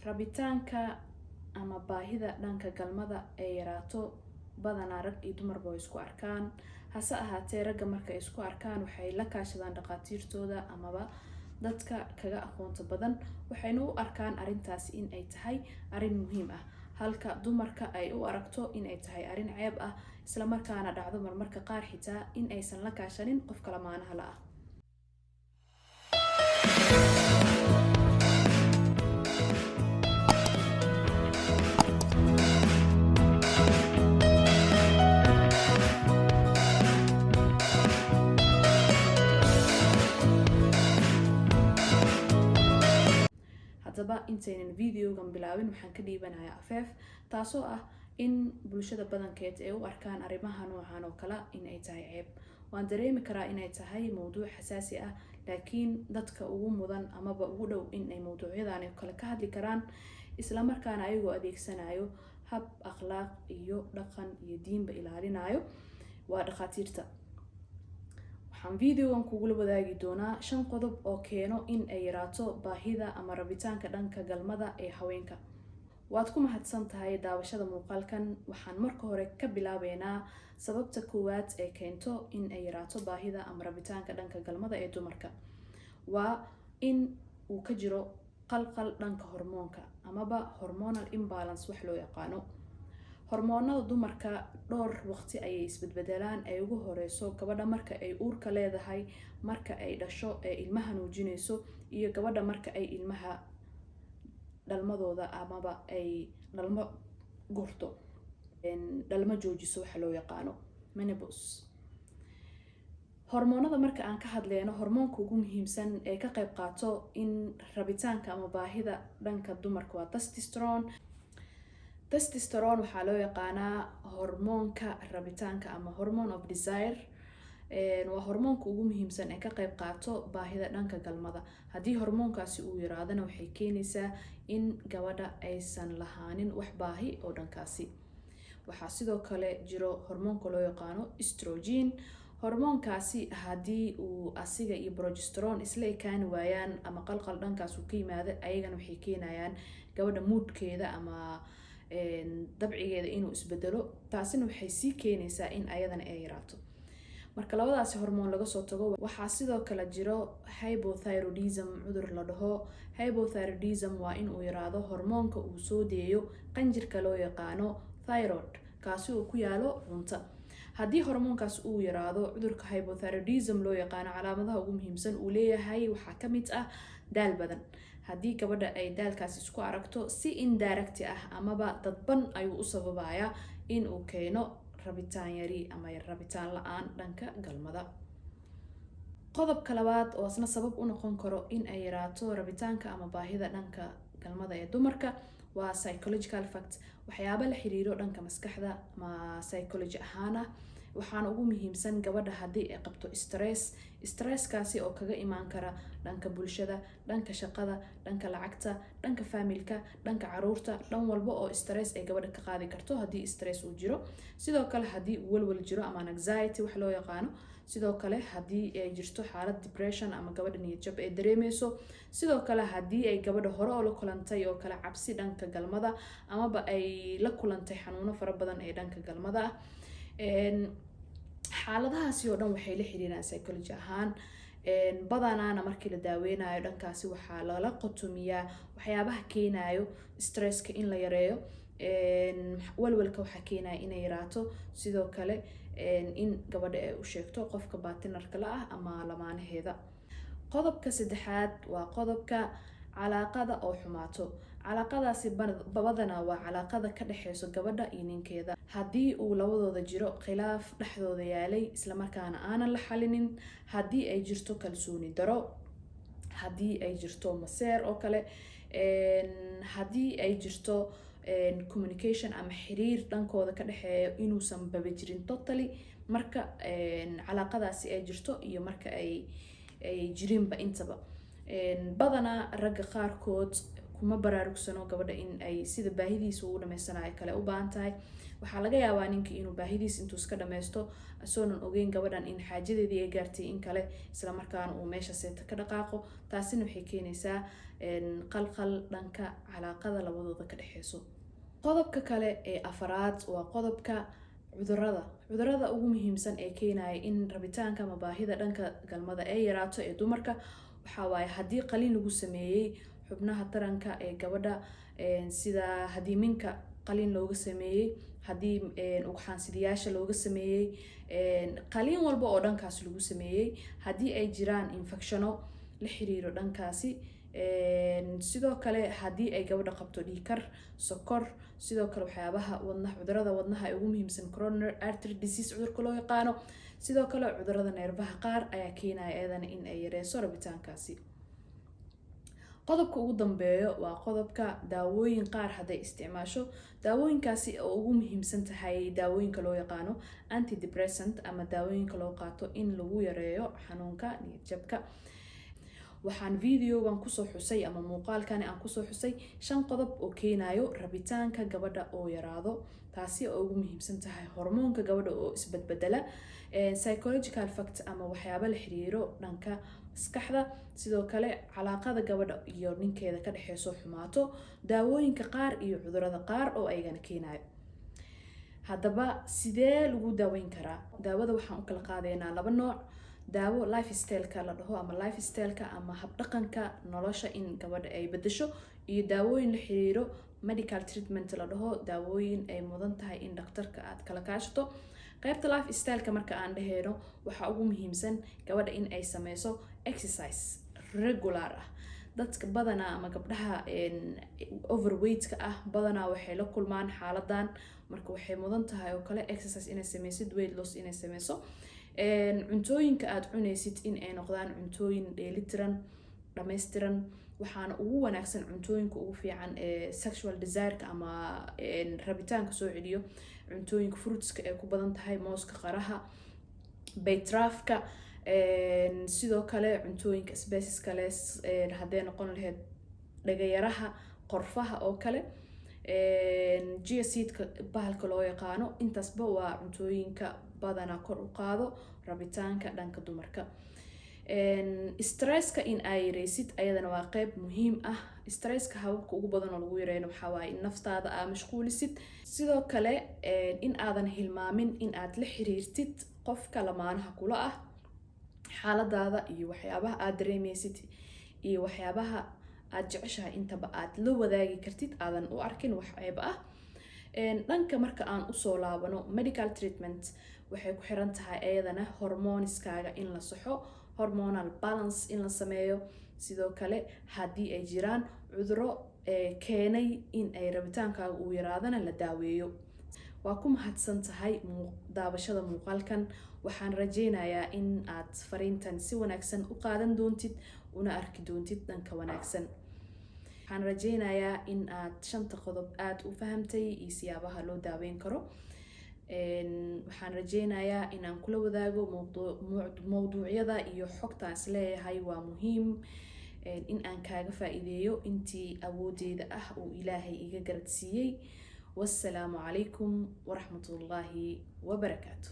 rabitaanka ama baahida dhanka galmada ay yaraato badanaa rag iyo dumarba way isku arkaan. hase ahaatee ragga marka ay isku arkaan waxay la kaashadaan dhaqaatiirtooda amaba dadka kaga aqoonta badan, waxayna u arkaan arrintaas in ay tahay arrin muhiim ah, halka dumarka ay u aragto in ay tahay arrin ceeb ah, isla markaana dhacdo marmarka qaar xitaa in aysan la kaashanin qofka lamaanaha la ah. haddaba intaynan videogan bilaabin waxaan ka dhiibanayaa afeef, taasoo ah in bulshada badankeed ay u arkaan arrimaha noocan oo kale in ay tahay ceeb. waan dareemi karaa inay tahay mowduuc xasaasi ah, laakiin dadka ugu mudan amaba ugu dhow in ay mowduucyadan kale ka hadli karaan, isla markaana ayagoo adeegsanayo hab akhlaaq iyo dhaqan iyo diinba ilaalinayo waa dhaqaatiirta. waxaan videogan kugula wadaagi doonaa 5 qodob oo keeno in ay yaraato baahida ama rabitaanka dhanka galmada ee haweenka. waad ku mahadsan tahay daawashada muuqaalkan. waxaan marka hore ka bilaabeynaa sababta koowaad ee keento in ay yaraato baahida ama rabitaanka dhanka galmada ee dumarka. waa in uu ka jiro qalqal dhanka hormoonka amaba hormonal imbalance wax loo yaqaano. hormoonada dumarka dhowr waqti ayay isbedbedelaan. ay ugu horeyso gabadha marka ay uurka leedahay, marka ay dhasho ee ilmaha nuujinayso, iyo gabadha marka ay ilmaha dhalmadooda amaba ay dhalmo gurto, dhalmo joojiso waxa loo yaqaano menopause. hormoonada marka aan ka hadleyno, hormoonka ugu muhiimsan ee ka qayb qaato in rabitaanka ama baahida dhanka dumarka waa testosterone. testosterone waxaa loo yaqaanaa hormoonka rabitaanka ama hormone of desire. waa hormoonka ugu muhiimsan ee ka qayb qaato baahida dhanka galmada. haddii hormoonkaasi uu yaraadana waxay keenaysaa in gabadha aysan lahaanin wax baahi oo dhankaasi. waxaa sidoo kale jiro hormoonka loo yaqaano estrogen. hormoonkaasi haddii uu asiga iyo progesterone isla ekaani waayaan ama qalqal dhankaas uu ka yimaado, ayagana waxay keenayaan gabadha moodkeeda ama dabcigeeda inuu isbedelo. taasina waxay sii keenaysaa in ayadana ay yaraato. marka labadaasi hormoon laga soo tago, waxaa sidoo kale jiro hypothyroidism cudur la dhaho. hypothyroidism waa in uu yaraado hormoonka uu soo deeyo qanjirka loo yaqaano thyroid, kaasi uu ku yaalo runta. haddii hormoonkaas uu yaraado, cudurka hypothyroidism loo yaqaano, calaamadaha ugu muhiimsan uu leeyahay waxaa ka mid ah daal badan. haddii gabadha ay daalkaas isku aragto, si indirect ah amaba dadban ayuu u sababayaa in uu keeno rabitaan yari ama rabitaan la-aan dhanka galmada. qodobka labaad oo asna sabab u noqon karo in ay yaraato rabitaanka ama baahida dhanka galmada ee dumarka waa psychological facts, waxyaabo la xiriiro dhanka maskaxda ama psychology ahaan ah. waxaana ugu muhiimsan gabadha haddii ay qabto stresskaasi oo kaga imaan kara dhanka bulshada, dhanka shaqada, dhanka lacagta, dhanka familka, dhanka caruurta, dhan walba oo stress ay gabadha ka qaadi karto haddii stress uu jiro. sidoo kale haddii uu walwal jiro ama anxiety wax loo yaqaano, sidoo kale haddii ay jirto xaalad depression ama gabadha niyad jab ay dareemeyso, sidoo kale haddii ay gabadha hore oo la kulantay oo kale cabsi dhanka galmada amaba ay la kulantay xanuuno fara badan ee dhanka galmada ah. xaaladahaasi oo dhan waxay la xiriiraan psychology ahaan. badanaana markii la daaweynayo dhankaasi waxaa lala qotomiyaa waxyaabaha keenayo stresska in la yareeyo. walwalka waxaa keenaya inay yaraato. sidoo kale in gabadha ay u sheegto qofka partnerka la ah ama lamaanaheeda. qodobka saddexaad waa qodobka calaaqada oo xumaato. calaaqadaasi badanaa waa calaaqada ka dhexeyso gabadha iyo ninkeeda. haddii uu labadooda jiro khilaaf dhexdooda yaalay isla markaana aanan la xalinin, haddii ay jirto kalsooni daro, haddii ay jirto maseer oo kale, haddii ay jirto communication ama xiriir dhankooda ka dhexeeyo inuusan baba jirin totally, marka calaaqadaasi ay jirto iyo marka ay jirinba intaba. badanaa ragga qaarkood kuma baraarugsano gabadha in ay sida baahidiisa uu dhameysanayo kale u baahan tahay. waxaa laga yaabaa ninkii inuu baahidiisa intuu iska dhameysto asoonan ogeyn gabadhan in xaajadeedii ay gaartay in kale, isla markaana uu meesha seeta ka dhaqaaqo. taasina waxay keenaysaa qalqal dhanka calaaqada labadooda ka dhexeyso. qodobka kale ee afaraad waa qodobka cudurada ugu muhiimsan ee keenaya in rabitaanka ama baahida dhanka galmada ay yaraato ee dumarka waxaa waaye haddii qaliin lagu sameeyey xubnaha taranka ee gabadha, sida haddii minka qaliin looga sameeyey, haddii ugxaansidayaasha looga sameeyey, qaliin walba oo dhankaas lagu sameeyey, haddii ay jiraan infectiono la xiriiro dhankaasi, sidoo kale haddii ay gabadha qabto dhiikar, sokor, sidoo kale waxyaabaha cudurada wadnaha ee ugu muhiimsan coronary artery disease cudurka loo yaqaano, sidoo kale cudurada neerfaha qaar ayaa keenaya iyadana in ay yareyso rabitaankaasi. qodobka ugu dambeeyo waa qodobka daawooyin qaar hadday isticmaasho, daawooyinkaasi oo ugu muhiimsan tahay daawooyinka loo yaqaano antidepressant ama daawooyinka loo qaato in lagu yareeyo xanuunka niyad jabka. waxaan videogan kusoo xusay ama muuqaalkani aan kusoo xusay 5 qodob oo keenayo rabitaanka gabadha oo yaraado, taasi oo ugu muhiimsan tahay hormoonka gabadha oo isbedbedela, psychological factor ama waxyaabo la xiriiro dhanka maskaxda, sidoo kale calaaqada gabadha iyo ninkeeda ka dhexeyso xumaato, daawooyinka qaar iyo cudurada qaar oo ayagana keenayo. haddaba sidee lagu daaweyn karaa? daawada waxaan u kala qaadaynaa 2 nooc. daawo lifestyle-ka la dhaho ama lifestyle-ka ama habdhaqanka nolosha in gabadha ay bedesho, iyo daawooyin la xiriiro medical treatment la dhaho, daawooyin ay mudan tahay in dhakhtarka aad kala kaashato. qaybta lifestyle-ka marka aan dhaheyno waxaa ugu muhiimsan gabadha in ay sameyso exercise regular ah. dadka badanaa ama gabdhaha overweight-ka ah badanaa waxay la kulmaan xaaladan, marka waxay mudan tahay oo kale exercise inay sameysid, weight loss inay sameyso. cuntooyinka aad cunaysid in ay noqdaan cuntooyin dheelitiran, dhameystiran, waxaana ugu wanaagsan cuntooyinka ugu fiican ee sexual desire-ka ama rabitaanka soo celiyo cuntooyinka fruitska ee ku badan tahay, mooska, qaraha, baytraafka, sidoo kale cuntooyinka spiceska leh hadday noqon lahayd dhagayaraha, qorfaha oo kale, chia seedka bahalka loo yaqaano. intaasba waa cuntooyinka badanaa kor u qaado rabitaanka dhanka dumarka. stresska in ay yareysid ayadana waa qayb muhiim ah. stresska hababka ugu badan oo lagu yareeyo waxaa waaye in naftaada aad mashquulisid, sidoo kale in aadan hilmaamin in aad la xiriirtid qofka lamaanaha kula ah, xaaladaada iyo waxyaabaha aad dareemeysid iyo waxyaabaha aad jeceshahay intaba aad la wadaagi kartid, aadan u arkin wax ceeb ah. dhanka marka aan usoo laabano medical treatment waxay ku xiran tahay ayadana hormoniskaaga in la saxo, hormonal balance in la sameeyo, sidoo kale haddii ay jiraan cuduro keenay in ay rabitaankaaga uu yaraadana la daaweeyo. waa ku mahadsan tahay daawashada muuqaalkan. waxaan rajeynayaa in aad fariintan si wanaagsan u qaadan doontid una arki doontid dhanka wanaagsan. waxaan rajeynayaa in aad 5 qodob aad u fahamtay iyo siyaabaha loo daaweyn karo. waxaan rajeynayaa in aan kula wadaago mowduucyada iyo xogtaan is leeyahay waa muhiim in aan kaaga faa'iideeyo intii awoodeyda ah uu ilaahay iga garadsiiyey. wassalaamu calaykum waraxmatullaahi wabarakaatu.